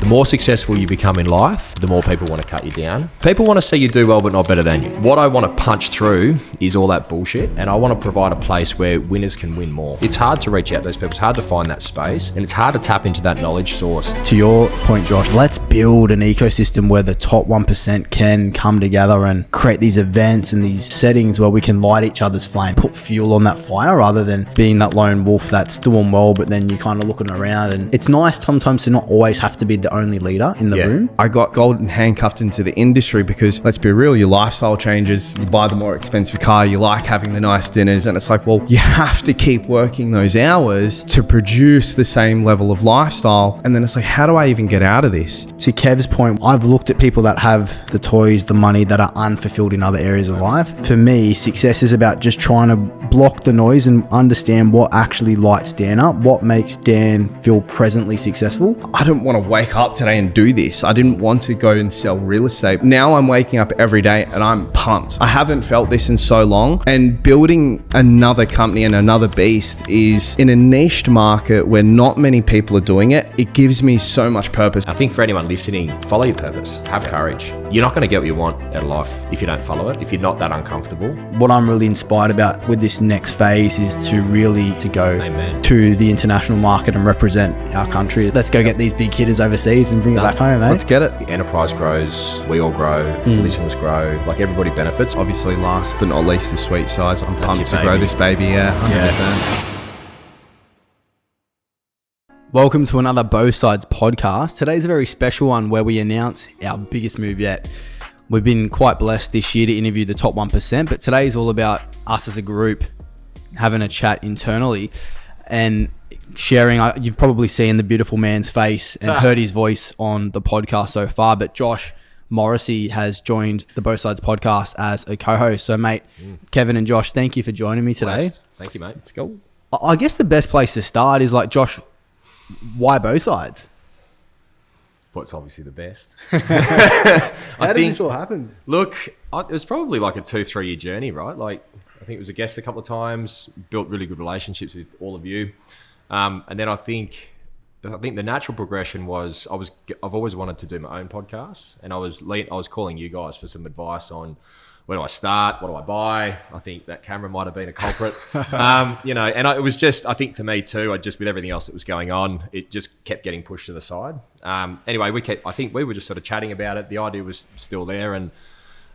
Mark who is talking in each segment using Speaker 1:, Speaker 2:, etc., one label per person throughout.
Speaker 1: more successful you become in life, the more people want to cut you down. People want to see you do well, but not better than you. What I want to punch through is all that bullshit, and I want to provide a place where winners can win more. It's hard to reach out to those people. It's hard to find that space, and it's hard to tap into that knowledge source.
Speaker 2: To your point, Josh, let's build an ecosystem where the top 1% can come together and create these events and these settings where we can light each other's flame, put fuel on that fire rather than being that lone wolf that's doing well, but then you're kind of looking around. And it's nice sometimes to not always have to be the only leader in the room.
Speaker 3: I got golden handcuffed into the industry because, let's be real, your lifestyle changes. You buy the more expensive car, you like having the nice dinners, and it's like, well, you have to keep working those hours to produce the same level of lifestyle. And then it's like, how do I even get out of this?
Speaker 2: To Kev's point, I've looked at people that have the toys, the money, that are unfulfilled in other areas of life. For me, success is about just trying to block the noise and understand what actually lights Dan up, what makes Dan feel presently successful.
Speaker 3: I didn't want to wake up today and do this. I didn't want to go and sell real estate. Now I'm waking up every day and I'm pumped. I haven't felt this in so long, and building another company and another beast is in a niched market where not many people are doing it. It gives me so much purpose.
Speaker 1: I think for anyone listening, follow your purpose, have courage. You're not going to get what you want out of life if you don't follow it, if you're not that uncomfortable.
Speaker 2: What I'm really inspired about with this next phase is to really go
Speaker 1: Amen.
Speaker 2: To the international market and represent our country. Let's go get these big hitters overseas and bring it back home, eh?
Speaker 3: Let's get it.
Speaker 1: The enterprise grows, we all grow, the listeners grow, like everybody benefits.
Speaker 3: Obviously, last but not least, the sweet size. I'm pumped to
Speaker 1: your
Speaker 3: grow
Speaker 1: baby.
Speaker 3: this baby, 100%.
Speaker 2: Welcome to another Bothsides podcast. Today's a very special one where we announce our biggest move yet. We've been quite blessed this year to interview the top 1%, but today is all about us as a group having a chat internally and sharing. You've probably seen the beautiful man's face and heard his voice on the podcast so far, but Josh Morrissey has joined the Bothsides podcast as a co-host. So, mate, Kevin and Josh, thank you for joining me today.
Speaker 1: Blessed. Thank you, mate. Let's go.
Speaker 2: I guess the best place to start is like, Josh, why Bothsides?
Speaker 1: Well, it's obviously the best.
Speaker 2: How did this all happen?
Speaker 1: Look, it was probably like a 2-3 year journey, right? Like, I think it was a guest a couple of times, built really good relationships with all of you. And then I think the natural progression was I've always wanted to do my own podcast, and I was calling you guys for some advice on where do I start, what do I buy. I think that camera might have been a culprit, it was just, I think for me too, with everything else that was going on, it just kept getting pushed to the side. Anyway, I think we were just sort of chatting about it. The idea was still there, and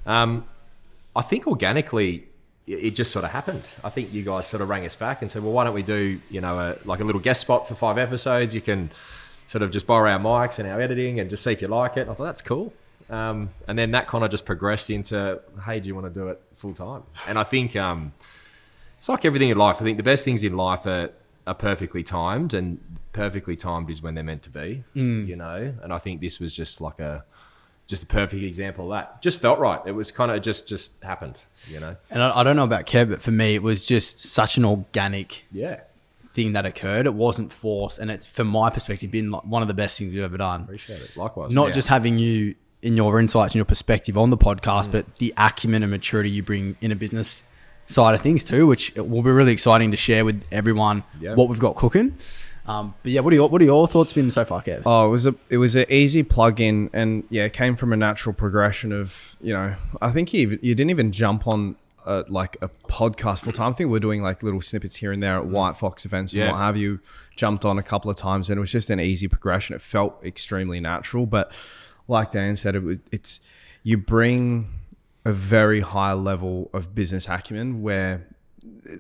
Speaker 1: I think organically it just sort of happened. I think you guys sort of rang us back and said, well, why don't we do, a little guest spot for 5 episodes? You can sort of just borrow our mics and our editing and just see if you like it. I thought, that's cool. And then that kind of just progressed into, hey, do you want to do it full time? And I think it's like everything in life. I think the best things in life are perfectly timed, and perfectly timed is when they're meant to be, And I think this was just like a perfect example of that. Just felt right. It was kind of just happened,
Speaker 2: And I don't know about Kev, but for me, it was just such an organic thing that occurred. It wasn't forced, and it's, from my perspective, been like one of the best things we've ever done.
Speaker 1: Appreciate it. Likewise.
Speaker 2: Not just having you in your insights and your perspective on the podcast, but the acumen and maturity you bring in a business side of things too, which will be really exciting to share with everyone what we've got cooking. But yeah, what are your thoughts been so far, Kev?
Speaker 3: Oh, it was an easy plug-in, and it came from a natural progression of, I think you didn't even jump on like a podcast full time. I think we're doing like little snippets here and there at White Fox events and what have you. Jumped on a couple of times, and it was just an easy progression. It felt extremely natural, but like Dan said, it's you bring a very high level of business acumen where,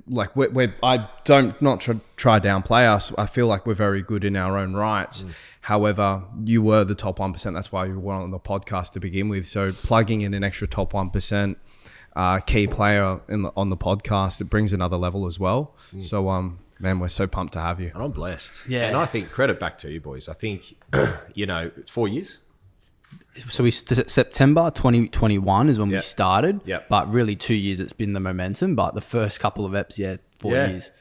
Speaker 3: like, I don't not try downplay us. I feel like we're very good in our own rights. However, you were the top 1%. That's why you were on the podcast to begin with. So plugging in an extra top 1% key player on the podcast, it brings another level as well. So man, we're so pumped to have you.
Speaker 1: And I'm blessed.
Speaker 2: Yeah.
Speaker 1: And I think credit back to you boys. I think, it's 4 years.
Speaker 2: So September 2021 is when we started,
Speaker 1: Yep.
Speaker 2: but really 2 years it's been the momentum, but the first couple of eps, 4 years.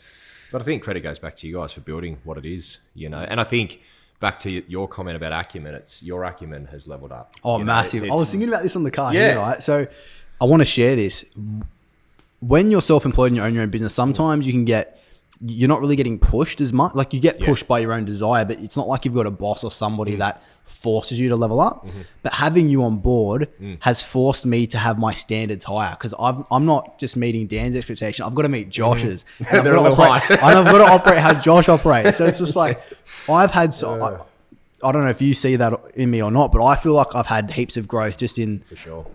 Speaker 1: But I think credit goes back to you guys for building what it is, And I think back to your comment about acumen, it's your acumen has leveled up.
Speaker 2: Oh, massive. I was thinking about this on the car
Speaker 1: Yeah.
Speaker 2: here, right? So I want to share this. When you're self-employed and you own your own business, sometimes you can get you're not really getting pushed as much. Like you get pushed by your own desire, but it's not like you've got a boss or somebody that forces you to level up. But having you on board has forced me to have my standards higher, because I'm not just meeting Dan's expectation. I've got to meet Josh's. And
Speaker 1: They're a little high.
Speaker 2: and I've got to operate how Josh operates. So it's just like I've had I don't know if you see that in me or not, but I feel like I've had heaps of growth just in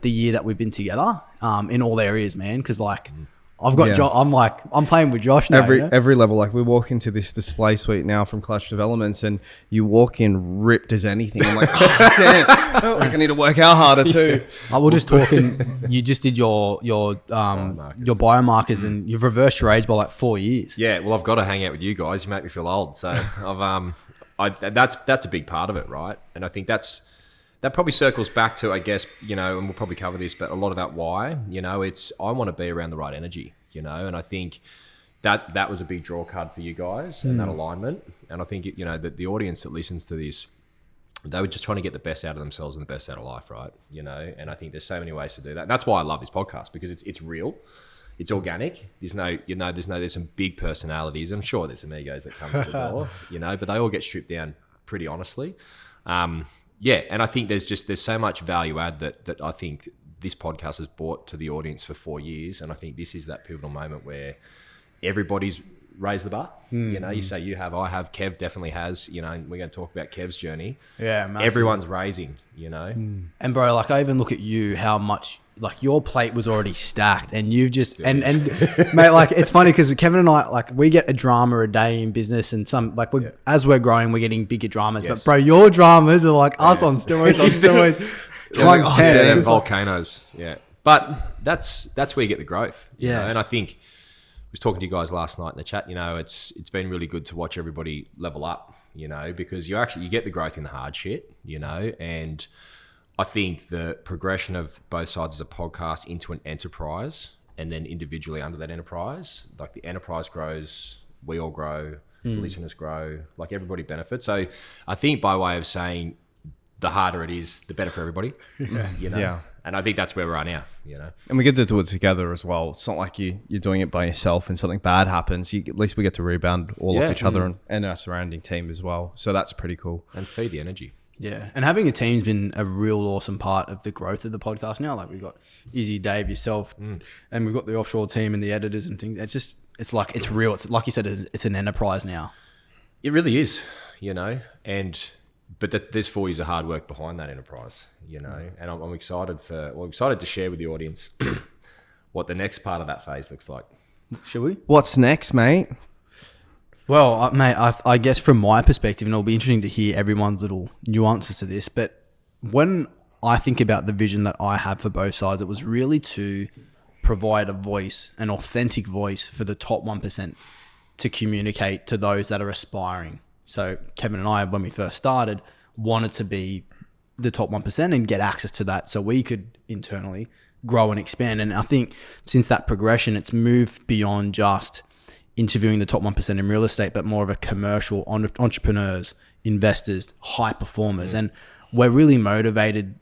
Speaker 2: the year that we've been together, in all areas, man. Because like I've got, I'm playing with Josh now.
Speaker 3: Every level. Like we walk into this display suite now from Clutch Developments, and you walk in ripped as anything. I'm like, oh, damn, like I need to work out harder too.
Speaker 2: I was just talking. You just did your biomarkers, and you've reversed your age by like 4 years.
Speaker 1: Yeah, well, I've got to hang out with you guys. You make me feel old. So that's a big part of it, right? And I think that probably circles back to, I guess, and we'll probably cover this, but a lot of that why, it's I want to be around the right energy, and I think that was a big draw card for you guys and that alignment. And I think, that the audience that listens to this, they were just trying to get the best out of themselves and the best out of life, right? And I think there's so many ways to do that. That's why I love this podcast, because it's real. It's organic. There's some big personalities. I'm sure there's some egos that come to the door, but they all get stripped down pretty honestly. Yeah, and I think there's so much value add that I think this podcast has brought to the audience for 4 years, and I think this is that pivotal moment where everybody's raised the bar. You say you have, I have, Kev definitely has. And we're going to talk about Kev's journey.
Speaker 2: Yeah, massive.
Speaker 1: Everyone's raising.
Speaker 2: And bro, like I even look at you, how much. Like your plate was already stacked, and you've just and mate, like it's funny because Kevin and I, like, we get a drama a day in business, and some like as we're growing, we're getting bigger dramas. Yes. But bro, your dramas are like us on steroids times 10.
Speaker 1: Volcanoes. Yeah, but that's where you get the growth. And I think I was talking to you guys last night in the chat. It's been really good to watch everybody level up. Because you get the growth in the hard shit. And I think the progression of both sides as a podcast into an enterprise, and then individually under that enterprise, like the enterprise grows, we all grow, the listeners grow, like everybody benefits. So I think by way of saying the harder it is, the better for everybody. Yeah. And I think that's where we're at now,
Speaker 3: And we get to do it together as well. It's not like you're doing it by yourself and something bad happens. At least we get to rebound all off each other and our surrounding team as well. So that's pretty cool.
Speaker 1: And feed the energy.
Speaker 2: Yeah, and having a team's been a real awesome part of the growth of the podcast now. Like we've got Izzy, Dave, yourself, and we've got the offshore team and the editors and things. It's like, it's real. It's like you said, it's an enterprise now.
Speaker 1: It really is, but there's 4 years of hard work behind that enterprise, and I'm excited to share with the audience what the next part of that phase looks like.
Speaker 2: Shall we?
Speaker 3: What's next, mate?
Speaker 2: Well, mate, I guess from my perspective, and it'll be interesting to hear everyone's little nuances to this, but when I think about the vision that I have for both sides, it was really to provide a voice, an authentic voice for the top 1% to communicate to those that are aspiring. So Kevin and I, when we first started, wanted to be the top 1% and get access to that so we could internally grow and expand. And I think since that progression, it's moved beyond just interviewing the top 1% in real estate, but more of a commercial entrepreneurs, investors, high performers. And we're really motivated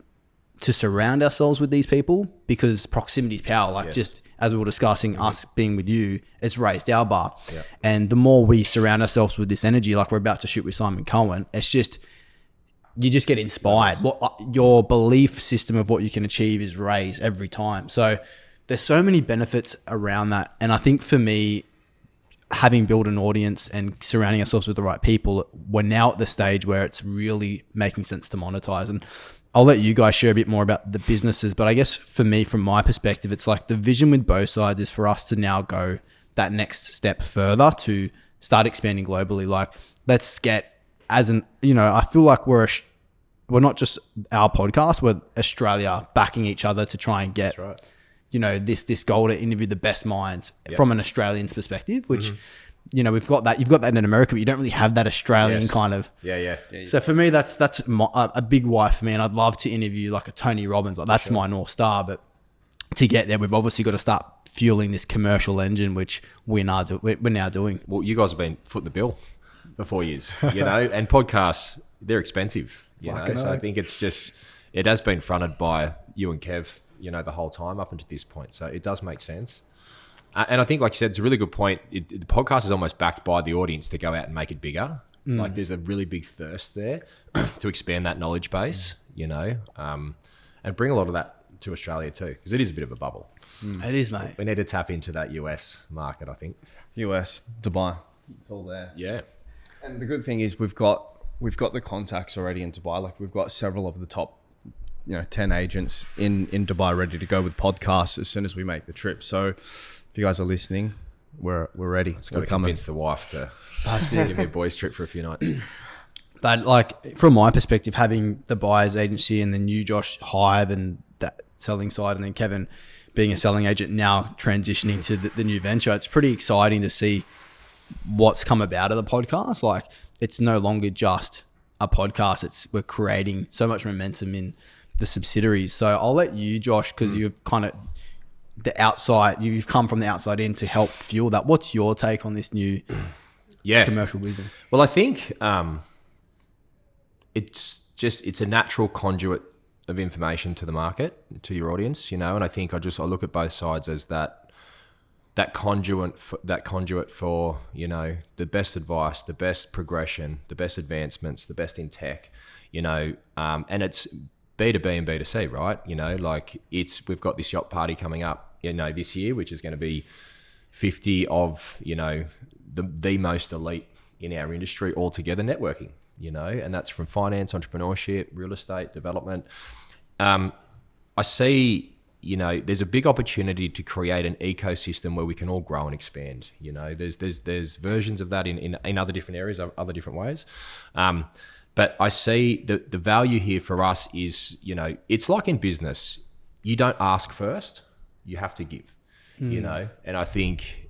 Speaker 2: to surround ourselves with these people because proximity is power. Like just as we were discussing, us being with you, it's raised our bar. Yeah. And the more we surround ourselves with this energy, like we're about to shoot with Simon Cohen, it's just, you just get inspired. Your belief system of what you can achieve is raised every time. So there's so many benefits around that. And I think for me, having built an audience and surrounding ourselves with the right people, we're now at the stage where it's really making sense to monetize. And I'll let you guys share a bit more about the businesses, but I guess for me, from my perspective, it's like the vision with both sides is for us to now go that next step further to start expanding globally. Like let's get I feel like we're not just our podcast, we're Australia backing each other to try and get, this goal to interview the best minds from an Australian's perspective, which, we've got that. You've got that in America, but you don't really have that Australian kind of.
Speaker 1: Yeah.
Speaker 2: So for me, that's a big why for me. And I'd love to interview like a Tony Robbins. Like that's my North Star. But to get there, we've obviously got to start fueling this commercial engine, which we're now doing.
Speaker 1: Well, you guys have been footing the bill for 4 years, and podcasts, they're expensive, So I think it has been fronted by you and Kev, the whole time up until this point. So it does make sense. And I think, like you said, it's a really good point. The podcast is almost backed by the audience to go out and make it bigger. Like there's a really big thirst there to expand that knowledge base, and bring a lot of that to Australia too, because it is a bit of a bubble.
Speaker 2: It is, mate.
Speaker 1: We need to tap into that US market, I think.
Speaker 3: US, Dubai, it's all there.
Speaker 1: Yeah.
Speaker 3: And the good thing is we've got the contacts already in Dubai. Like we've got several of the top, 10 agents in Dubai ready to go with podcasts as soon as we make the trip. So if you guys are listening, we're ready.
Speaker 1: It's got to convince the wife to give me a boys trip for a few nights.
Speaker 2: But like from my perspective, having the buyer's agency and then you, Josh, Hive and that selling side, and then Kevin being a selling agent now transitioning to the new venture, it's pretty exciting to see what's come about of the podcast. Like it's no longer just a podcast. We're creating so much momentum in the subsidiaries. So I'll let you, Josh, because you've kind of you've come from the outside in to help fuel that. What's your take on this new commercial wisdom?
Speaker 1: Well, I think it's a natural conduit of information to the market, to your audience, and I think I look at both sides as that conduit for the best advice, the best progression, the best advancements, the best in tech, and it's B2B and B2C, right? Like we've got this yacht party coming up, this year, which is going to be 50 of, the most elite in our industry all together networking, and that's from finance, entrepreneurship, real estate, development. I see, there's a big opportunity to create an ecosystem where we can all grow and expand. There's versions of that in other different areas, other different ways. But I see the value here for us is, it's like in business, you don't ask first, you have to give, and I think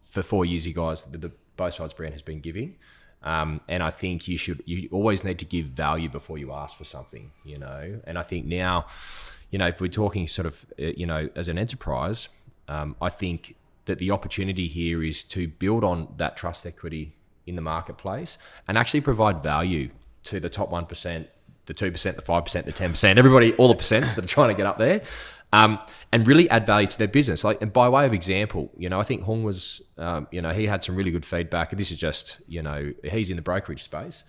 Speaker 1: for 4 years, you guys, the Bothsides brand has been giving. And I think you always need to give value before you ask for something, and I think now, if we're talking sort of, as an enterprise, I think that the opportunity here is to build on that trust equity in the marketplace and actually provide value to the top 1%, the 2%, the 5%, the 10%, everybody, all the percents that are trying to get up there, and really add value to their business. Like, and by way of example, I think Hung was, he had some really good feedback. This is just, he's in the brokerage space,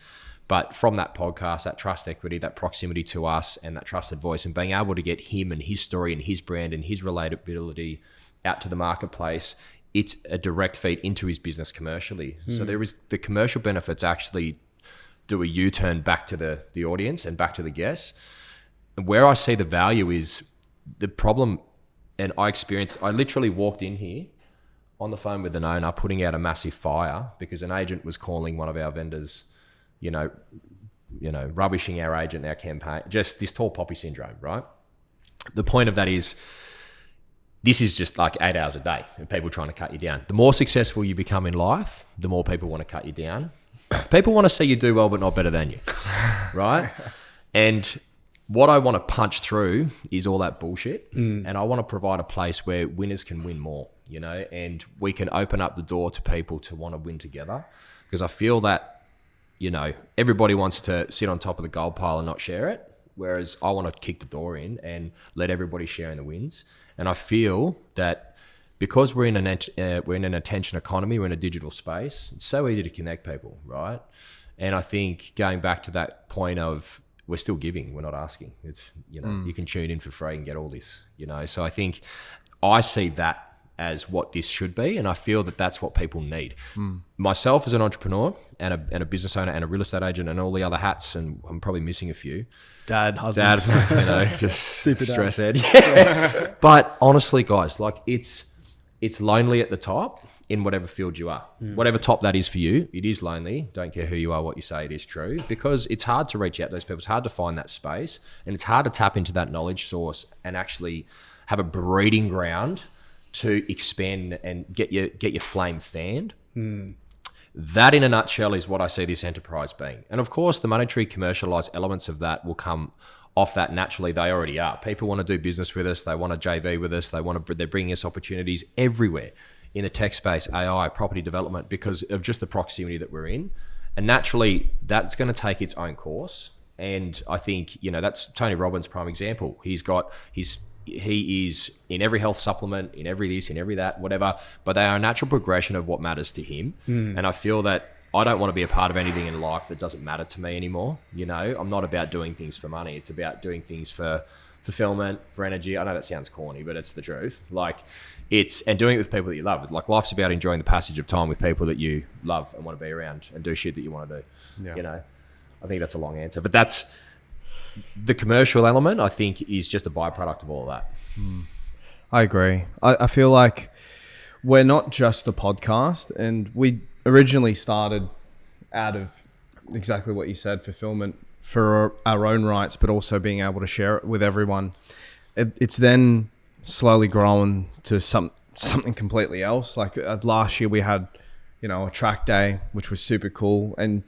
Speaker 1: but from that podcast, that trust equity, that proximity to us and that trusted voice, and being able to get him and his story and his brand and his relatability out to the marketplace, it's a direct feed into his business commercially. So there is the commercial benefits actually do a U-turn back to the audience and back to the guests. And where I see the value is the problem, and I literally walked in here on the phone with an owner putting out a massive fire because an agent was calling one of our vendors, rubbishing our agent, our campaign, just this tall poppy syndrome, right? The point of that is, this is just like 8 hours a day and people trying to cut you down. The more successful you become in life, the more people want to cut you down. People want to see you do well, but not better than you, right? And what I want to punch through is all that bullshit. And I want to provide a place where winners can win more, and we can open up the door to people to want to win together. Because I feel that, everybody wants to sit on top of the gold pile and not share it. Whereas I want to kick the door in and let everybody share in the wins. And I feel that because we're in an attention economy, we're in a digital space, it's so easy to connect people, right? And I think going back to that point of we're still giving, we're not asking. It's, you can tune in for free and get all this, So I think I see that as what this should be, and I feel that that's what people need. Myself as an entrepreneur and a business owner and a real estate agent and all the other hats, and I'm probably missing a few.
Speaker 2: Dad, husband.
Speaker 1: Just
Speaker 2: Super
Speaker 1: stress head. Yeah. But honestly, guys, like it's lonely at the top in whatever field you are. Whatever top that is for you, it is lonely. Don't care who you are, what you say, it is true. Because it's hard to reach out to those people. It's hard to find that space, and it's hard to tap into that knowledge source and actually have a breeding ground to expand and get your flame fanned. That in a nutshell is what I see this enterprise being. And of course, the monetary commercialized elements of that will come off that naturally. They already are. People want to do business with us. They want to JV with us. They're bringing us opportunities everywhere in the tech space, AI, property development, because of just the proximity that we're in. And naturally, that's going to take its own course. And I think, that's Tony Robbins' prime example. He's he is in every health supplement, in every this, in every that, whatever, but they are a natural progression of what matters to him. And I feel that I don't want to be a part of anything in life that doesn't matter to me anymore. You know, I'm not about doing things for money. It's about doing things for fulfillment, for energy. I know that sounds corny, but it's the truth. Like, and doing it with people that you love. Like, life's about enjoying the passage of time with people that you love and want to be around and do shit that you want to do. Yeah. You know, I think that's a long answer, but that's the commercial element, I think, is just a byproduct of all of that.
Speaker 3: I agree. I feel like we're not just a podcast, and we originally started out of exactly what you said, fulfillment for our own rights, but also being able to share it with everyone. It's then slowly grown to something completely else. Like last year we had, a track day, which was super cool. And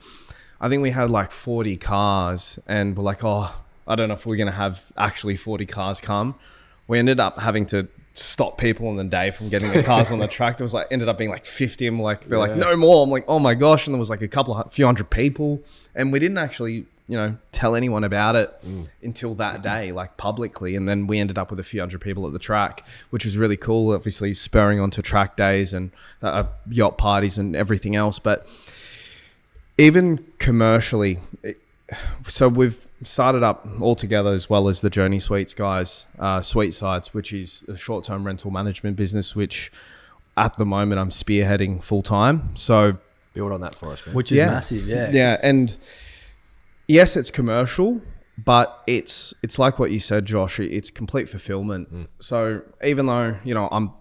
Speaker 3: I think we had like 40 cars, and we're like, oh, I don't know if we're going to have actually 40 cars come. We ended up having to stop people on the day from getting the cars on the track. There was ended up being like 50. I'm like, they're like, no more. I'm like, oh my gosh. And there was like a few hundred people, and we didn't actually, tell anyone about it until that day, like publicly. And then we ended up with a few hundred people at the track, which was really cool. Obviously spurring onto track days and yacht parties and everything else. But even commercially, so we've started up all together, as well as the Journey Suites guys, Bothsides, which is a short-term rental management business, which at the moment I'm spearheading full-time. So
Speaker 1: build on that for us, man.
Speaker 2: Which is massive, yeah.
Speaker 3: Yeah, and yes, it's commercial, but it's like what you said, Josh. It's complete fulfillment. So even though, I'm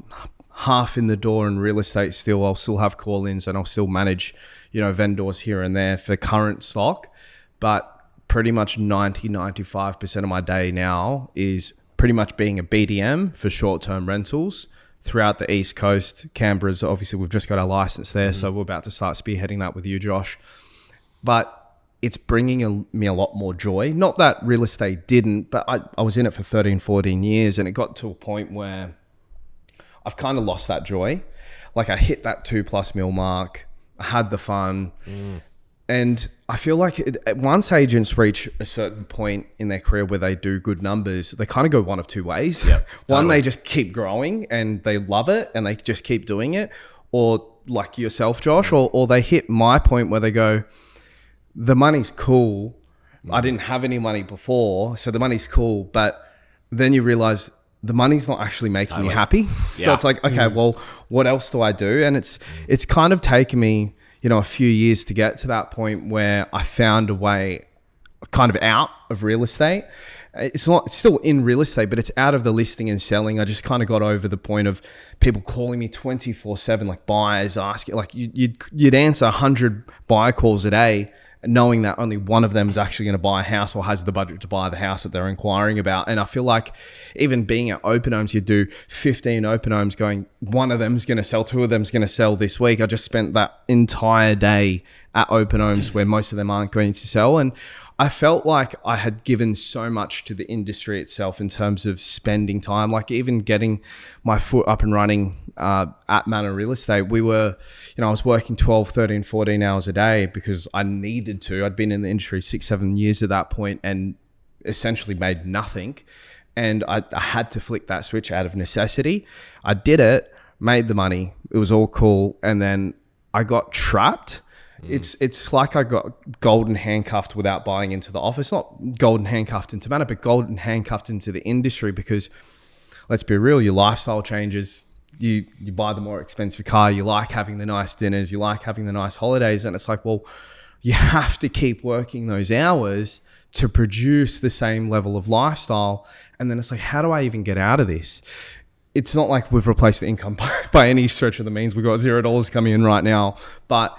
Speaker 3: half in the door in real estate still, I'll still have call-ins and I'll still manage, vendors here and there for current stock. But pretty much 95% of my day now is pretty much being a BDM for short-term rentals throughout the East Coast. Canberra's, obviously, we've just got our license there, so we're about to start spearheading that with you, Josh. But it's bringing me a lot more joy. Not that real estate didn't, but I was in it for 13, 14 years, and it got to a point where I've kind of lost that joy. Like, I hit that 2+ mil mark. I had the fun. And I feel like once agents reach a certain point in their career where they do good numbers, they kind of go one of two ways.
Speaker 1: Yep,
Speaker 3: One, they just keep growing and they love it and they just keep doing it. Or like yourself, Josh, or they hit my point where they go, the money's cool. I didn't have any money before, so the money's cool. But then you realize the money's not actually making you happy. So it's like, okay, well, what else do I do? And it's kind of taken me, a few years to get to that point where I found a way kind of out of real estate. It's still in real estate, but it's out of the listing and selling. I just kind of got over the point of people calling me 24/7, like buyers asking, like you'd answer 100 buyer calls a day, knowing that only one of them is actually going to buy a house or has the budget to buy the house that they're inquiring about. And I feel like even being at open homes, you do 15 open homes going, one of them's going to sell, two of them's going to sell this week. I just spent that entire day at open homes where most of them aren't going to sell. And I felt like I had given so much to the industry itself in terms of spending time, like even getting my foot up and running at Manor Real Estate. We were, I was working 12, 13, 14 hours a day because I needed to. I'd been in the industry 6-7 years at that point and essentially made nothing. And I had to flick that switch out of necessity. I did it, made the money. It was all cool. And then I got trapped. It's like I got golden handcuffed without buying into the office. Not golden handcuffed into Manor, but golden handcuffed into the industry, because let's be real, your lifestyle changes. You buy the more expensive car. You like having the nice dinners. You like having the nice holidays. And it's like, well, you have to keep working those hours to produce the same level of lifestyle. And then it's like, how do I even get out of this? It's not like we've replaced the income by any stretch of the means. We've got $0 coming in right now, but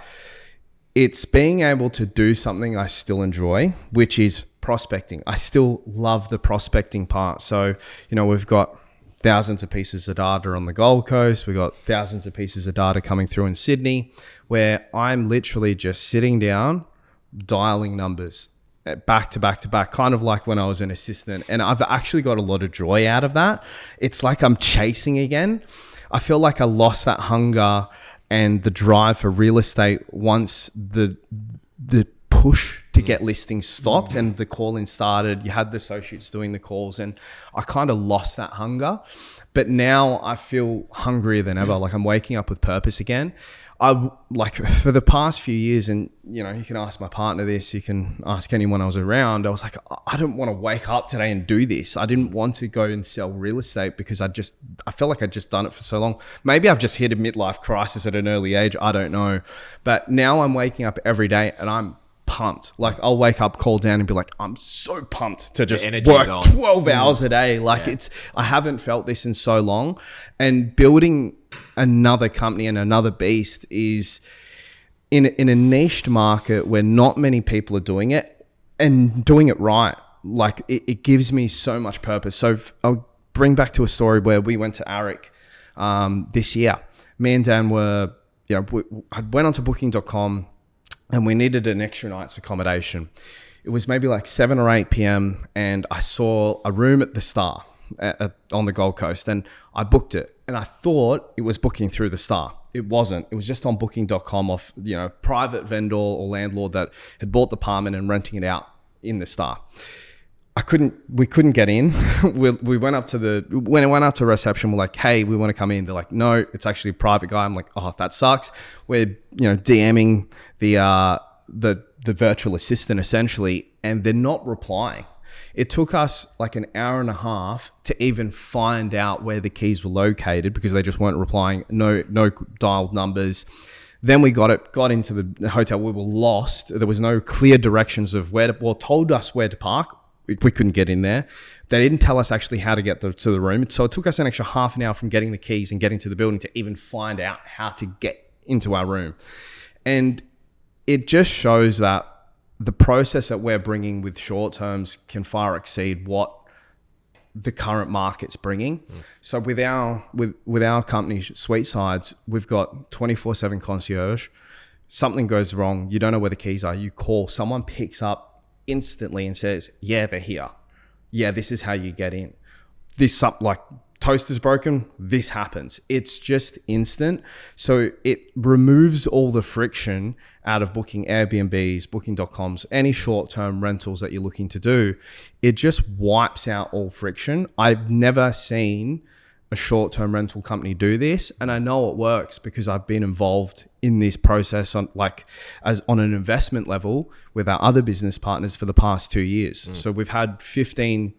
Speaker 3: it's being able to do something I still enjoy, which is prospecting. I still love the prospecting part. So, we've got thousands of pieces of data on the Gold Coast. We've got thousands of pieces of data coming through in Sydney, where I'm literally just sitting down, dialing numbers back to back to back, kind of like when I was an assistant. And I've actually got a lot of joy out of that. It's like I'm chasing again. I feel like I lost that hunger and the drive for real estate once the push to get listings stopped, and the call-in started. You had the associates doing the calls, and I kind of lost that hunger. But now I feel hungrier than ever. Like I'm waking up with purpose again. I like for the past few years, and you know, you can ask my partner this, you can ask anyone I was around. I was like, I don't want to wake up today and do this. I didn't want to go and sell real estate because I felt like I'd just done it for so long. Maybe I've just hit a midlife crisis at an early age. I don't know. But now I'm waking up every day and I'm pumped. Like I'll wake up, call down and be like, I'm so pumped to just work 12 hours a day. Like I haven't felt this in so long. And building another company and another beast is in a niched market where not many people are doing it and doing it right. Like it gives me so much purpose. So I'll bring back to a story where we went to Arik this year. Me and Dan were, I went onto booking.com and we needed an extra night's accommodation. It was maybe like 7 or 8 p.m. and I saw a room at the Star on the Gold Coast, and I booked it. And I thought it was booking through the Star. It wasn't. It was just on booking.com off, private vendor or landlord that had bought the apartment and renting it out in the Star. We couldn't get in. we went up to when it went up to reception, we're like, hey, we want to come in. They're like, no, it's actually a private guy. I'm like, oh, that sucks. We're, DMing the virtual assistant essentially, and they're not replying. It took us like an hour and a half to even find out where the keys were located because they just weren't replying. No dialed numbers. Then we got into the hotel. We were lost. There was no clear directions of told us where to park. We couldn't get in there. They didn't tell us actually how to get to the room. So it took us an extra half an hour from getting the keys and getting to the building to even find out how to get into our room. And it just shows that the process that we're bringing with short terms can far exceed what the current market's bringing. So with our company, Bothsides, we've got 24/7 concierge. Something goes wrong, you don't know where the keys are. You call, someone picks up instantly and says, "Yeah, they're here. Yeah, this is how you get in. This toaster's broken. This happens." It's just instant. So it removes all the friction out of booking Airbnbs, booking.coms, any short-term rentals that you're looking to do. It just wipes out all friction. I've never seen a short-term rental company do this, and I know it works because I've been involved in this process on an investment level with our other business partners for the past 2 years. So we've had 15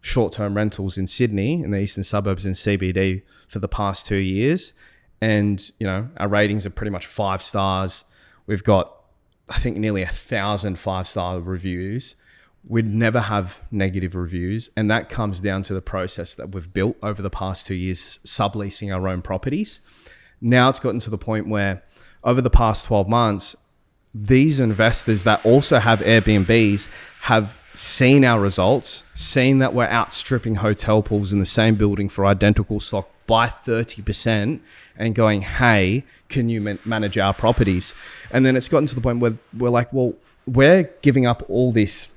Speaker 3: short-term rentals in Sydney, in the eastern suburbs in CBD for the past 2 years. And, our ratings are pretty much 5 stars. We've got, I think, nearly 1,000 5-star reviews. We'd never have negative reviews. And that comes down to the process that we've built over the past 2 years, subleasing our own properties. Now it's gotten to the point where over the past 12 months, these investors that also have Airbnbs have seen our results, seen that we're outstripping hotel pools in the same building for identical stock by 30%, and going, hey, can you manage our properties? And then it's gotten to the point where we're like, well, we're giving up all this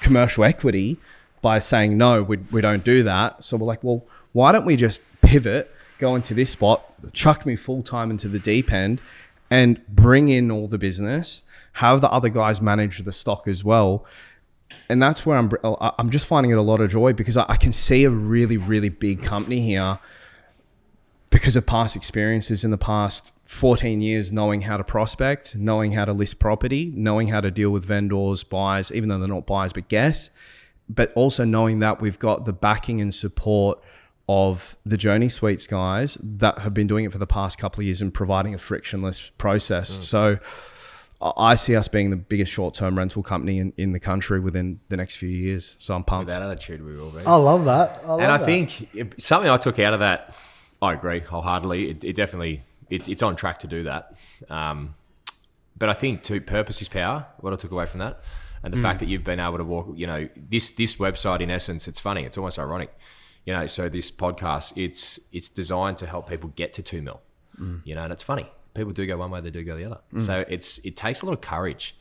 Speaker 3: commercial equity by saying, no, we don't do that. So we're like, well, why don't we just pivot, go into this spot, chuck me full time into the deep end and bring in all the business, have the other guys manage the stock as well. And that's where I'm just finding it a lot of joy because I can see a really, really big company here because of past experiences in the past 14 years, knowing how to prospect, knowing how to list property, knowing how to deal with vendors, buyers, even though they're not buyers, but guests, but also knowing that we've got the backing and support of the Journey Suites guys that have been doing it for the past couple of years and providing a frictionless process. So I see us being the biggest short-term rental company in the country within the next few years. So I'm pumped.
Speaker 1: With that attitude, we will be.
Speaker 4: I love that.
Speaker 1: I think something I took out of that, I agree wholeheartedly. It definitely, it's on track to do that. But I think too, purpose is power. What I took away from that, and the fact that you've been able to walk. This website in essence, it's funny. It's almost ironic. So this podcast, it's designed to help people get to 2 mil. And it's funny. People do go one way, they do go the other. So it takes a lot of courage.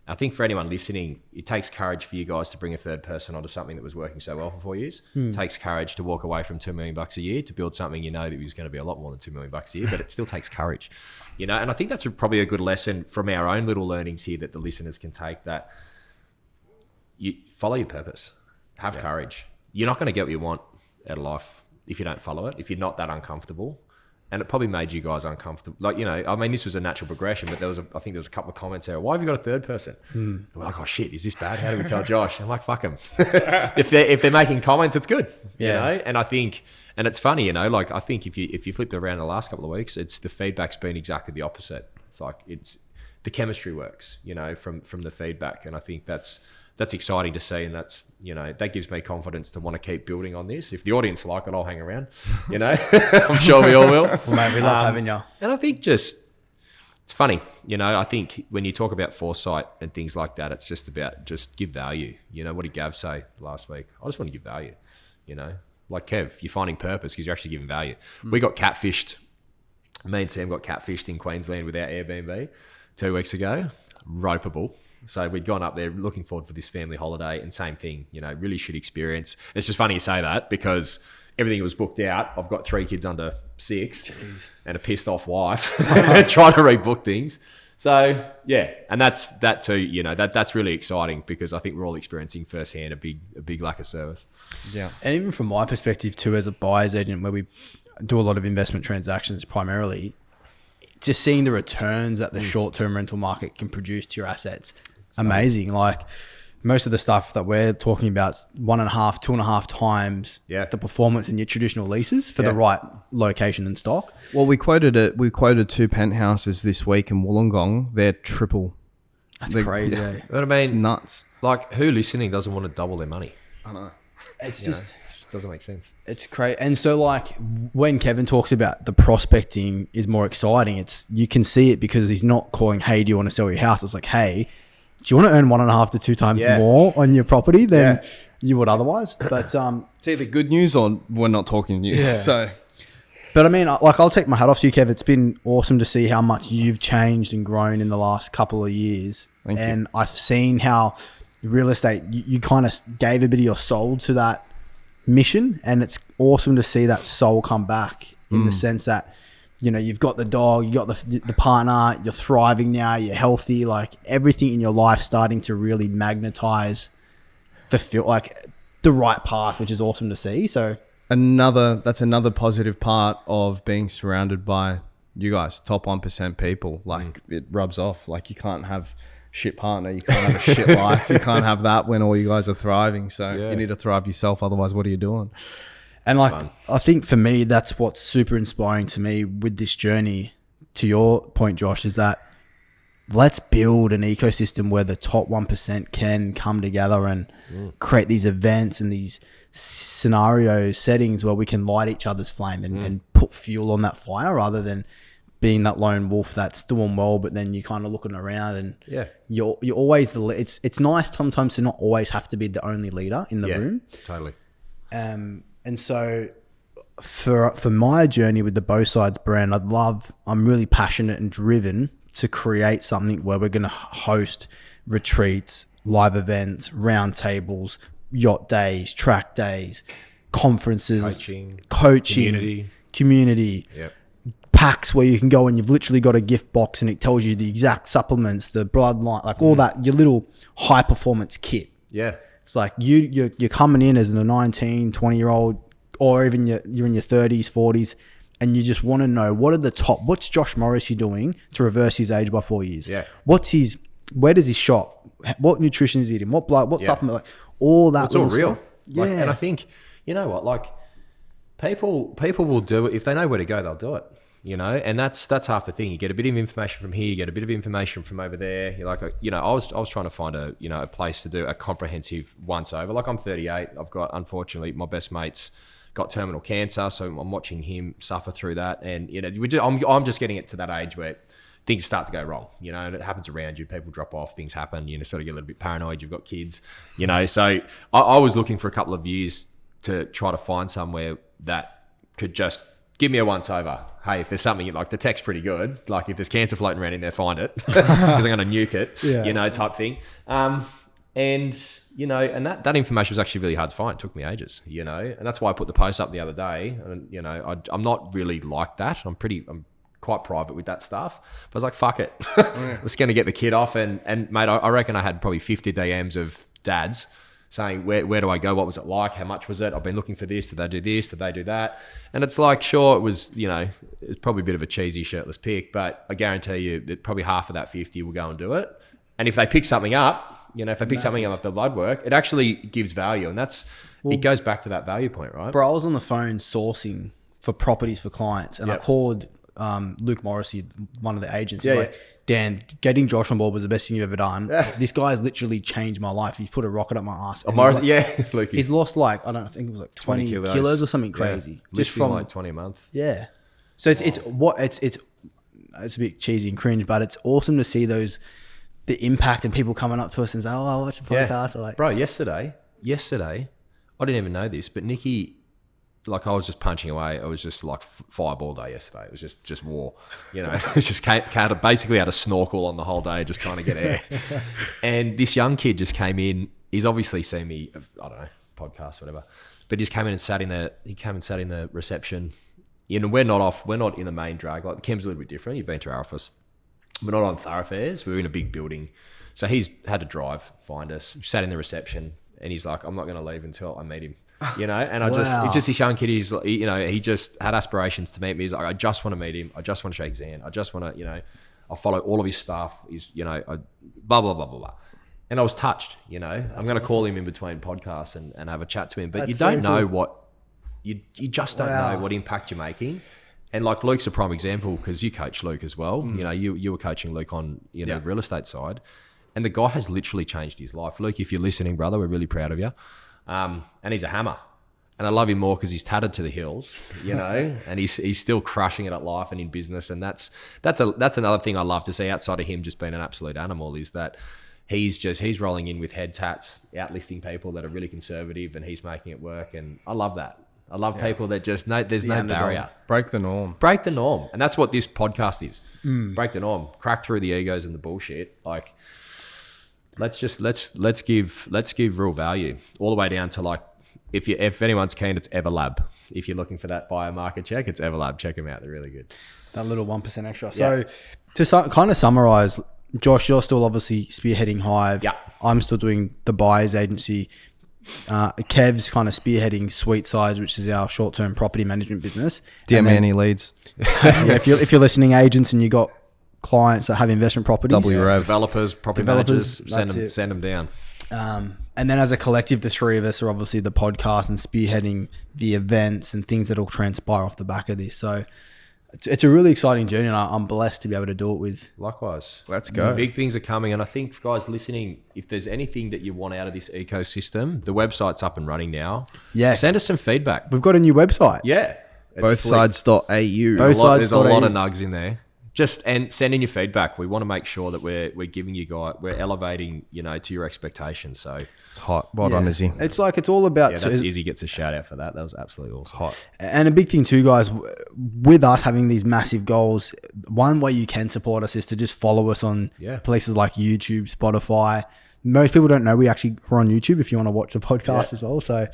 Speaker 1: I think for anyone listening, it takes courage for you guys to bring a third person onto something that was working so well for 4 years. It takes courage to walk away from $2 million a year to build something you know that was going to be a lot more than $2 million a year, but it still takes courage, you know. And I think that's probably a good lesson from our own little learnings here that the listeners can take, that you follow your purpose, have courage. You're not going to get what you want out of life if you don't follow it, if you're not that uncomfortable. And it probably made you guys uncomfortable. Like, you know, I mean, this was a natural progression, but I think there was a couple of comments there. Why have you got a third person? And we're like, oh shit, is this bad? How do we tell Josh? I'm like, fuck them. if they're making comments, it's good.
Speaker 2: Yeah.
Speaker 1: You know? And I think, and it's funny, you know, like I think if you flipped it around the last couple of weeks, it's the feedback's been exactly the opposite. It's like the chemistry works, you know, from the feedback. And I think that's exciting to see, and that's, you know, that gives me confidence to want to keep building on this. If the audience like it, I'll hang around, you know. I'm sure we all will.
Speaker 2: Well, mate, we love having you.
Speaker 1: And I think it's funny, you know, I think when you talk about foresight and things like that, it's just about just give value. You know, what did Gav say last week? I just want to give value, you know. Like Kev, you're finding purpose because you're actually giving value. We got catfished. Me and Sam got catfished in Queensland with our Airbnb 2 weeks ago. Ropeable. So we'd gone up there looking forward for this family holiday, and same thing, you know, really shitty experience. It's just funny you say that because everything was booked out. I've got 3 kids under 6 and a pissed off wife trying to rebook things. So yeah, and that too, you know, that's really exciting because I think we're all experiencing firsthand a big lack of service.
Speaker 3: Yeah.
Speaker 2: And even from my perspective too, as a buyer's agent, where we do a lot of investment transactions primarily, just seeing the returns that the short-term rental market can produce to your assets, amazing. Like most of the stuff that we're talking about, 1.5, 2.5 times the performance in your traditional leases for the right location and stock.
Speaker 3: Well, we quoted 2 penthouses this week in Wollongong. They're triple.
Speaker 2: That's crazy.
Speaker 3: Yeah.
Speaker 1: But I mean,
Speaker 3: It's nuts.
Speaker 1: like who listening doesn't want to double their money?
Speaker 3: I know.
Speaker 2: It's
Speaker 1: You know,
Speaker 2: just...
Speaker 1: it doesn't make sense.
Speaker 2: It's crazy. And so like when Kevin talks about the prospecting is more exciting, you can see it because he's not calling, hey, do you want to sell your house? It's like, hey, do you want to earn 1.5 to 2 times more on your property than you would otherwise? But
Speaker 3: It's either good news or we're not talking news.
Speaker 2: Yeah.
Speaker 3: So,
Speaker 2: but I mean, like, I'll take my hat off to you, Kev. It's been awesome to see how much you've changed and grown in the last couple of years.
Speaker 3: Thank you.
Speaker 2: And I've seen how real estate, you kind of gave a bit of your soul to that mission, and it's awesome to see that soul come back in the sense that, you know, you've got the dog, you got the partner, you're thriving now, you're healthy, like everything in your life starting to really magnetize, fulfill like the right path, which is awesome to see. So
Speaker 3: that's another positive part of being surrounded by you guys, top 1% people. Like it rubs off. Like you can't have shit partner, you can't have a shit life, you can't have that when all you guys are thriving. So you need to thrive yourself, otherwise what are you doing?
Speaker 2: And like, I think for me, that's what's super inspiring to me with this journey, to your point, Josh, is that let's build an ecosystem where the top 1% can come together and create these events and these scenarios, settings where we can light each other's flame and put fuel on that fire, rather than being that lone wolf that's doing well, but then you kind of looking around and you're always it's nice sometimes to not always have to be the only leader in the room.
Speaker 1: Totally.
Speaker 2: And so for my journey with the Bothsides brand, I'm really passionate and driven to create something where we're going to host retreats, live events, round tables, yacht days, track days, conferences, coaching, community, packs where you can go and you've literally got a gift box and it tells you the exact supplements, the bloodline, like all that, your little high performance kit.
Speaker 1: Yeah.
Speaker 2: It's like you're coming in as a 19, 20-year-old, or even you're in your 30s, 40s, and you just want to know what's Josh Morrissey doing to reverse his age by 4 years?
Speaker 1: Yeah.
Speaker 2: Where does he shop? What nutrition is he eating? What blood? What supplement? Like all that.
Speaker 1: It's all real.
Speaker 2: Stuff. Yeah.
Speaker 1: Like, and I think, you know what, like people will do it. If they know where to go, they'll do it. You know, and that's half the thing. You get a bit of information from here, you get a bit of information from over there. You're like, you know, I was trying to find a place to do a comprehensive once over. Like I'm 38. I've got, unfortunately, my best mate's got terminal cancer, so I'm watching him suffer through that. And you know, I'm just getting it to that age where things start to go wrong. You know, and it happens around you. People drop off, things happen. You know, sort of get a little bit paranoid. You've got kids. You know, so I was looking for a couple of years to try to find somewhere that could just give me a once over. Hey, if there's something like the tech's pretty good, like if there's cancer floating around in there, find it because I'm going to nuke it, type thing. And that information was actually really hard to find. It took me ages, and that's why I put the post up the other day. And I'm not really like that. I'm quite private with that stuff. But I was like, fuck it. I was going to get the kid off, and mate, I reckon I had probably 50 DMs of dads saying, where do I go? What was it like? How much was it? I've been looking for this. Did they do this? Did they do that? And it's like, sure, it was, it's probably a bit of a cheesy shirtless pick, but I guarantee you that probably half of that 50 will go and do it. And if they pick something up, if they pick something up, the blood work, it actually gives value. And it goes back to that value point, right?
Speaker 2: Bro, I was on the phone sourcing for properties for clients, and I called Luke Morrissey, one of the agents. He's like, Dan, getting Josh on board was the best thing you've ever done. This guy's literally changed my life. He's put a rocket up my ass.
Speaker 1: Luke.
Speaker 2: He's lost I think it was like 20 kilos or something crazy.
Speaker 1: Just from like 20 a month.
Speaker 2: Yeah. So it's a bit cheesy and cringe, but it's awesome to see the impact and people coming up to us and say, "Oh, I watch a podcast." Or like,
Speaker 1: bro, yesterday, I didn't even know this, but Nikki, I was just punching away. It was just like fireball day yesterday. It was just war. It was just basically had a snorkel on the whole day, just trying to get air. And this young kid just came in. He's obviously seen me, I don't know, podcast, whatever. But he just came in and sat in the reception. We're not in the main drag. Like the Kim's a little bit different. You've been to our office. We're not on thoroughfares. We're in a big building. So he's had to drive, find us, sat in the reception, and he's like, I'm not going to leave until I meet him. And it's just this young kid. He's, he just had aspirations to meet me. He's like, I just want to meet him. I just want to shake his hand. I just want to, I'll follow all of his stuff. He's, blah, blah, blah, blah, blah. And I was touched, I'm going to call him in between podcasts and have a chat to him. But you don't know what, you just don't know what impact you're making. And like Luke's a prime example because you coach Luke as well. You were coaching Luke on, the real estate side. And the guy has literally changed his life. Luke, if you're listening, brother, we're really proud of you. And he's a hammer. And I love him more because he's tattered to the hills, and he's still crushing it at life and in business. And that's another thing I love to see outside of him just being an absolute animal is that he's rolling in with head tats, outlisting people that are really conservative and he's making it work. And I love that. I love people that just there's no barrier.
Speaker 3: Break the norm.
Speaker 1: Break the norm. And that's what this podcast is. Break the norm. Crack through the egos and the bullshit. Like, let's give real value all the way down to like, if anyone's keen, it's Everlab. If you're looking for that biomarker check, it's Everlab. Check them out. They're really good.
Speaker 2: That little 1% extra. So to kind of summarize, Josh, you're still obviously spearheading Hive.
Speaker 1: Yeah.
Speaker 2: I'm still doing the buyers agency. Kev's kind of spearheading Bothsides, which is our short-term property management business.
Speaker 3: DM any leads.
Speaker 2: If you're listening, agents, and you got clients that have investment properties,
Speaker 1: developers, property managers, send them down.
Speaker 2: And then as a collective, the three of us are obviously the podcast and spearheading the events and things that will transpire off the back of this. So it's a really exciting journey, and I'm blessed to be able to do it with.
Speaker 1: Likewise.
Speaker 3: Let's go.
Speaker 1: Big things are coming. And I think, guys listening, if there's anything that you want out of this ecosystem, the website's up and running now.
Speaker 2: Yes.
Speaker 1: Send us some feedback.
Speaker 2: We've got a new website.
Speaker 1: Yeah.
Speaker 3: Bothsides.au.
Speaker 1: There's a lot of nugs in there. And send in your feedback. We want to make sure that we're giving you guys, we're elevating, to your expectations. So
Speaker 3: it's hot. Well done, Izzy.
Speaker 2: It's like, it's all about.
Speaker 1: That's Izzy gets a shout out for that. That was absolutely awesome.
Speaker 3: Hot.
Speaker 2: And a big thing too, guys, with us having these massive goals, one way you can support us is to just follow us on places like YouTube, Spotify. Most people don't know we actually are on YouTube if you want to watch the podcast as well. So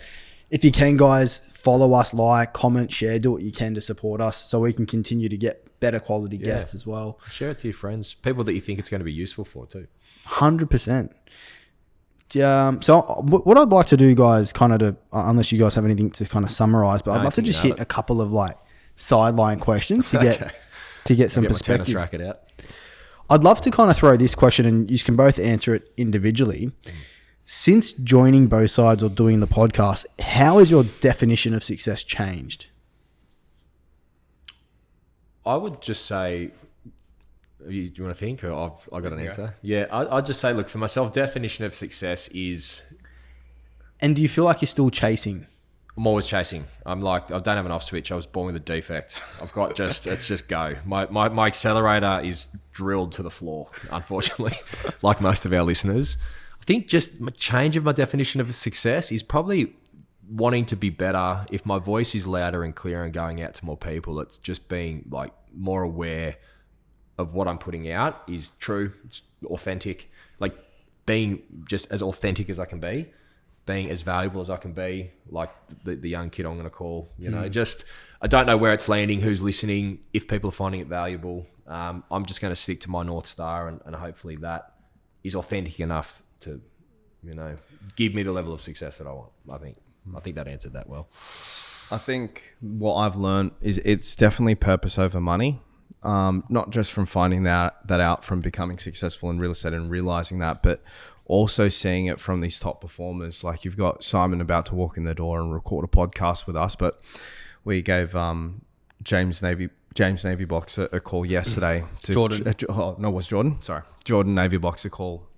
Speaker 2: if you can, guys, follow us, like, comment, share, do what you can to support us so we can continue to get better quality guests as well.
Speaker 1: Share it to your friends, people that you think it's going to be useful for too.
Speaker 2: 100%. So what I'd like to do, guys, kind of to, unless you guys have anything to kind of summarize, but I'd love to just hit a couple of like sideline questions to get some perspective.
Speaker 1: Racket out.
Speaker 2: I'd love to kind of throw this question, and you can both answer it individually. Since joining Bothsides or doing the podcast, how has your definition of success changed?
Speaker 1: I would just say, do you want to think, or I've got an answer? Yeah, I'd just say, look, for myself, definition of success is...
Speaker 2: And do you feel like you're still chasing?
Speaker 1: I'm always chasing. I'm like, I don't have an off switch. I was born with a defect. I've got let's just go. My accelerator is drilled to the floor, unfortunately, like most of our listeners. I think just my change of my definition of success is probably wanting to be better. If my voice is louder and clearer and going out to more people, it's just being like more aware of what I'm putting out is true, it's authentic, like being just as authentic as I can be, being as valuable as I can be, like the young kid I'm going to call, just, I don't know where it's landing, who's listening, if people are finding it valuable. I'm just going to stick to my North Star and hopefully that is authentic enough to, give me the level of success that I want. I think that answered that well.
Speaker 3: I think what I've learned is it's definitely purpose over money. Not just from finding that out from becoming successful in real estate and realizing that, but also seeing it from these top performers. Like you've got Simon about to walk in the door and record a podcast with us, but we gave James Navy Box a call yesterday.
Speaker 2: Jordan.
Speaker 3: It was Jordan. Sorry. Jordan Navy Box a call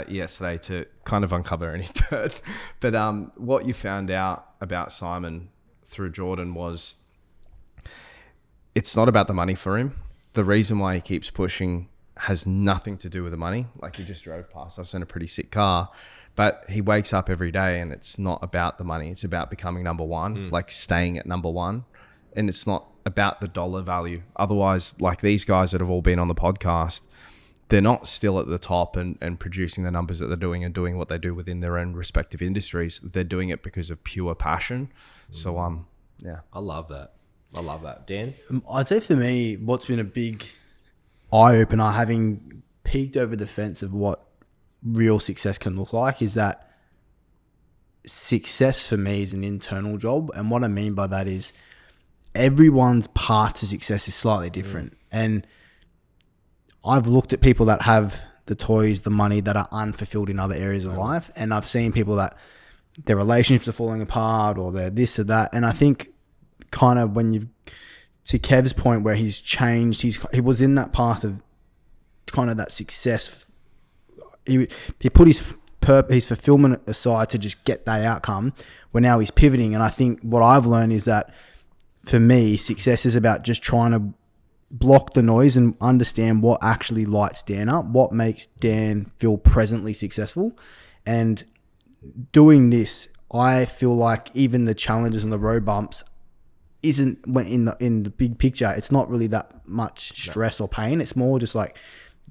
Speaker 3: yesterday to kind of uncover any dirt. But what you found out about Simon through Jordan was it's not about the money for him. The reason why he keeps pushing has nothing to do with the money. Like he just drove past us in a pretty sick car, but he wakes up every day and it's not about the money. It's about becoming number one, like staying at number one. And it's not about the dollar value. Otherwise, like these guys that have all been on the podcast, they're not still at the top and producing the numbers that they're doing and doing what they do within their own respective industries. They're doing it because of pure passion. So, yeah.
Speaker 1: I love that. Dan?
Speaker 2: I'd say for me, what's been a big eye-opener, having peeked over the fence of what real success can look like, is that success for me is an internal job. And what I mean by that is everyone's path to success is slightly different. And I've looked at people that have the toys, the money, that are unfulfilled in other areas of life. And I've seen people that their relationships are falling apart or they're this or that. And I think kind of when you've, to Kev's point where he's changed, he was in that path of kind of that success. He put his fulfillment aside to just get that outcome, where now he's pivoting. And I think what I've learned is that for me, success is about just trying to block the noise and understand what actually lights Dan up, what makes Dan feel presently successful. And doing this, I feel like even the challenges and the road bumps isn't in the big picture. It's not really that much stress or pain. It's more just like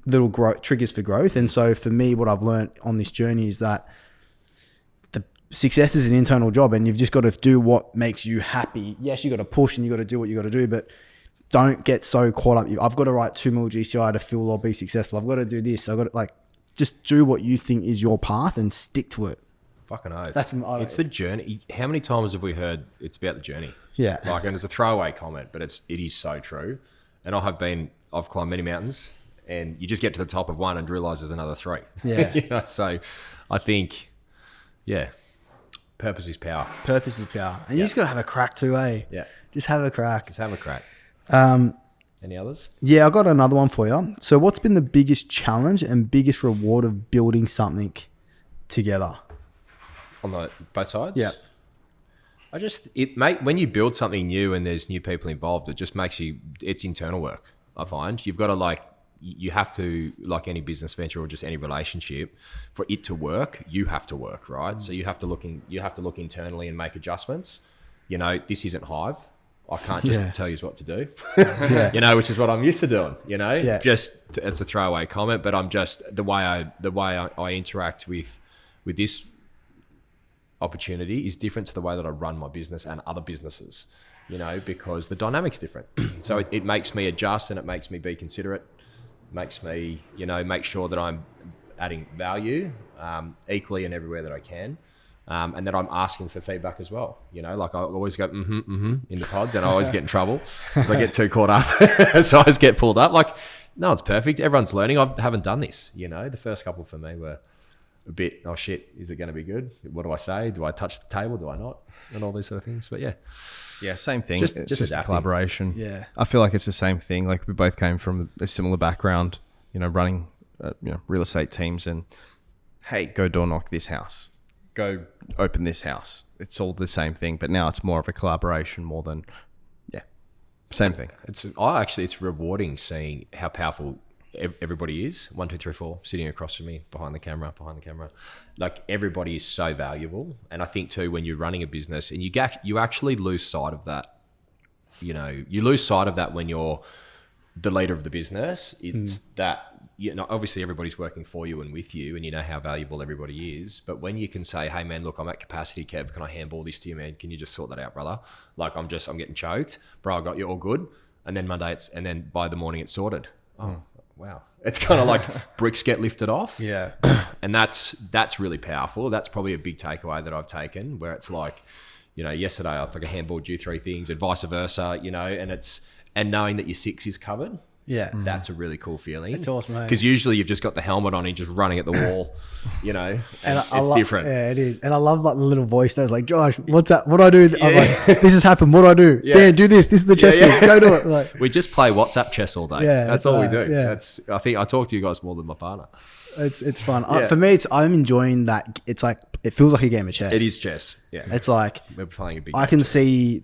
Speaker 2: little triggers for growth. And so for me, what I've learned on this journey is that the success is an internal job, and you've just got to do what makes you happy. Yes, you got to push and you got to do what you got to do, but don't get so caught up. I've got to write 2 mil GCI to feel or be successful. I've got to do this. I've got to just do what you think is your path and stick to it.
Speaker 1: Fucking oath.
Speaker 2: It's
Speaker 1: the journey. How many times have we heard it's about the journey?
Speaker 2: Yeah.
Speaker 1: And it's a throwaway comment, but it is so true. And I've climbed many mountains, and you just get to the top of one and realize there's another 3.
Speaker 2: Yeah.
Speaker 1: So I think, purpose is power.
Speaker 2: Purpose is power. And you just got to have a crack too, eh?
Speaker 1: Yeah.
Speaker 2: Just have a crack.
Speaker 1: Just have a crack. Any others?
Speaker 2: Yeah, I got another one for you. So what's been the biggest challenge and biggest reward of building something together?
Speaker 1: On both sides?
Speaker 2: Yeah.
Speaker 1: When you build something new and there's new people involved, it just makes it's internal work, I find. You've got to you have to, like any business venture or just any relationship, for it to work, you have to work, right? So you have to look internally and make adjustments. This isn't Hive. I can't just tell you what to do, which is what I'm used to doing, just, it's a throwaway comment, but I'm just, the way I interact with this opportunity is different to the way that I run my business and other businesses, because the dynamic's different. So it makes me adjust, and it makes me be considerate, makes me, make sure that I'm adding value equally and everywhere that I can. And that I'm asking for feedback as well. I always go, in the pods, and I always get in trouble because I get too caught up. So I always get pulled up. No, it's perfect. Everyone's learning. I haven't done this. The first couple for me were a bit, oh shit, is it going to be good? What do I say? Do I touch the table? Do I not? And all these sort of things. But yeah, same thing. Just
Speaker 3: a collaboration.
Speaker 2: Yeah,
Speaker 3: I feel like it's the same thing. Like we both came from a similar background. Running real estate teams, and hey, go door knock this house. Go open this house. It's all the same thing, but now it's more of a collaboration more than, same thing.
Speaker 1: It's rewarding seeing how powerful everybody is 1, 2, 3, 4 sitting across from me behind the camera. Like everybody is so valuable. And I think too, when you're running a business and you actually lose sight of that, you lose sight of that when you're the leader of the business. It's that, obviously everybody's working for you and with you, and you know how valuable everybody is. But when you can say, hey man, look, I'm at capacity, Kev, can I handball this to you, man? Can you just sort that out, brother? Like I'm getting choked, bro, I got you all good. And then and then by the morning it's sorted. Oh, wow. It's kind of like bricks get lifted off.
Speaker 2: Yeah.
Speaker 1: And that's really powerful. That's probably a big takeaway that I've taken, where it's like, yesterday I like handballed you 3 things and vice versa, and knowing that your 6 is covered.
Speaker 2: Yeah.
Speaker 1: That's a really cool feeling.
Speaker 2: It's awesome, mate.
Speaker 1: Because usually you've just got the helmet on and you're just running at the wall, and it's different.
Speaker 4: Yeah, it is. And I love like the little voice notes like, Josh, what's that? What do I do? I'm like, this has happened. What do I do?
Speaker 1: Yeah.
Speaker 4: Dan, do this. This is the chess move. Go do it. Like,
Speaker 1: We just play WhatsApp chess all day.
Speaker 4: Yeah,
Speaker 1: that's all we do.
Speaker 4: yeah.
Speaker 1: I think I talk to you guys more than my partner.
Speaker 4: it's fun.
Speaker 1: Yeah.
Speaker 4: For me, I'm enjoying that. It's like, it feels like a game of chess.
Speaker 1: It is chess. Yeah.
Speaker 4: It's like,
Speaker 1: We're playing a big
Speaker 4: I
Speaker 1: game
Speaker 4: can
Speaker 1: of chess.
Speaker 4: see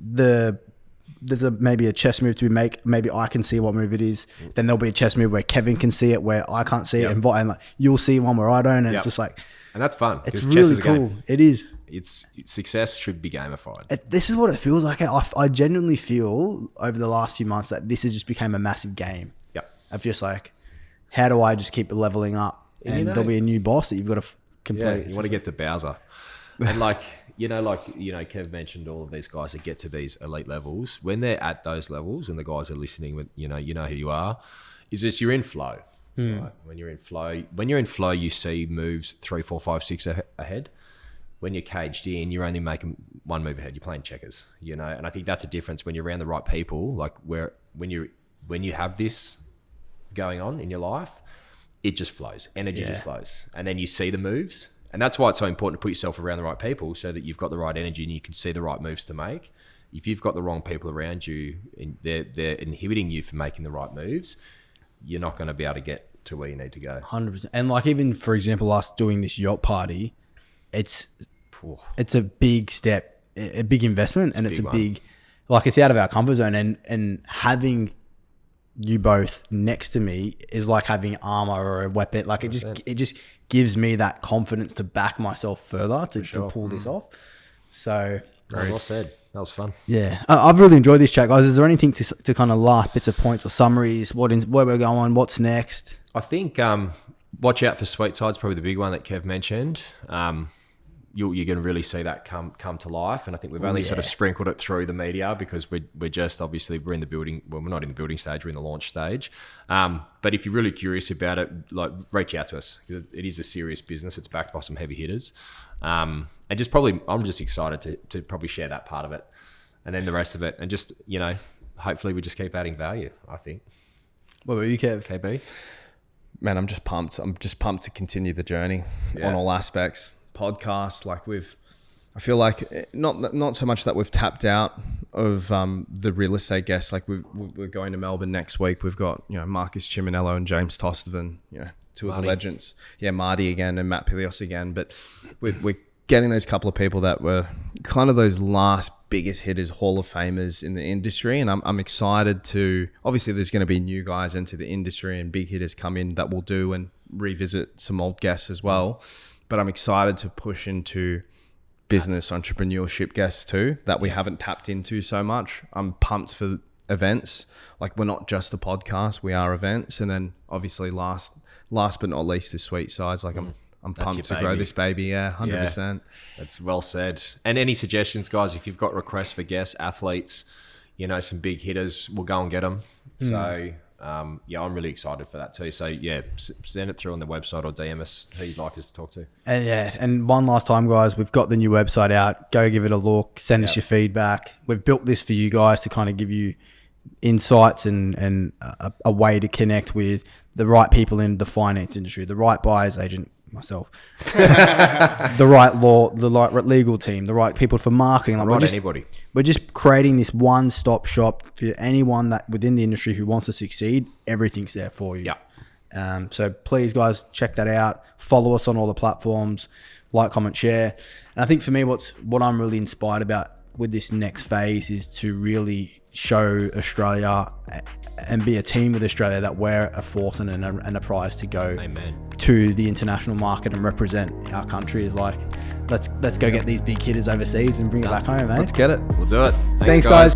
Speaker 4: there's maybe a chess move to be make. Maybe I can see what move it is. Then there'll be a chess move where Kevin can see it, where I can't see it, and like you'll see one where I don't, and
Speaker 1: Yep.
Speaker 4: it's just like,
Speaker 1: And that's fun.
Speaker 4: it's
Speaker 1: 'cause chess
Speaker 4: really
Speaker 1: is a game.
Speaker 4: cool. It is.
Speaker 1: It's success should be gamified.
Speaker 4: This is what it feels like. I genuinely feel over the last few months that this has just become a massive game
Speaker 1: Yep.
Speaker 4: of just like, how do I just keep leveling up? And there'll be a new boss that you've got to complete.
Speaker 1: Yeah, you want to get to Bowser. And Kev mentioned all of these guys that get to these elite levels. When they're at those levels and the guys are listening with, you know who you are, is just you're in flow. Right? When you're in flow, you see moves 3, 4, 5, 6 ahead. When you're caged in, you're only making one move ahead. You're playing checkers, and I think that's a difference when you're around the right people. Like when you have this going on in your life, it just flows. Energy just flows, and then you see the moves, and that's why it's so important to put yourself around the right people so that you've got the right energy and you can see the right moves to make. If you've got the wrong people around you and they're inhibiting you from making the right moves, you're not going to be able to get to where you need to go.
Speaker 4: 100%. And like even for example, us doing this yacht party, it's a big step, a big investment, and it's a big, like it's out of our comfort zone. And having you both next to me is like having armor or a weapon. Like it just gives me that confidence to back myself further to pull this off. So
Speaker 1: Very well said. That was fun.
Speaker 4: yeah, I've really enjoyed this chat, guys. Is there anything to kind of last bits of points or summaries? Where we're going? What's next?
Speaker 1: I think watch out for Sweet Sides, probably the big one that Kev mentioned. You're going to really see that come to life, and I think we've only sort of sprinkled it through the media because we're just obviously we're in the building. Well, we're not in the building stage; we're in the launch stage. But if you're really curious about it, like reach out to us because it is a serious business. It's backed by some heavy hitters, and I'm just excited to probably share that part of it, and then the rest of it, and just hopefully we just keep adding value. I think.
Speaker 2: What about you, Kev?
Speaker 1: KB.
Speaker 3: Man, I'm just pumped. I'm just pumped to continue the journey on all aspects. Podcast, I feel like not so much that we've tapped out of the real estate guests. Like we're going to Melbourne next week. We've got Marcus Chiminello and James Tostovan, two of the legends. Yeah, Marty again and Matt Pilios again. But we're getting those couple of people that were kind of those last biggest hitters, Hall of Famers in the industry. And I'm excited to, obviously there's going to be new guys into the industry and big hitters come in that will do and revisit some old guests as well. But I'm excited to push into business entrepreneurship guests too that we haven't tapped into so much. I'm pumped for events. Like we're not just a podcast, we are events. And then obviously last but not least is Sweet Sides. Like I'm pumped to grow this baby. Yeah, 100%.
Speaker 1: Yeah, that's well said. And any suggestions, guys, if you've got requests for guests, athletes, some big hitters, we'll go and get them. So I'm really excited for that too. So send it through on the website or DM us who you'd like us to talk to.
Speaker 4: And one last time, guys, we've got the new website out. Go give it a look. Send us your feedback. We've built this for you guys to kind of give you insights and a way to connect with the right people in the finance industry, the right buyer's agent, myself, the right legal team, the right people for marketing. Like
Speaker 1: Anybody.
Speaker 4: We're just creating this one-stop shop for anyone that within the industry who wants to succeed. Everything's there for you.
Speaker 1: Yeah.
Speaker 4: So please, guys, check that out. Follow us on all the platforms. Like, comment, share. And I think for me, what I'm really inspired about with this next phase is to really show Australia and be a team with Australia, that we're a force and a prize to go
Speaker 1: Amen.
Speaker 4: to the international market and represent our country. Is like, let's go get these big hitters overseas and bring it back home, mate.
Speaker 3: Let's get it.
Speaker 1: We'll do it.
Speaker 4: Thanks guys.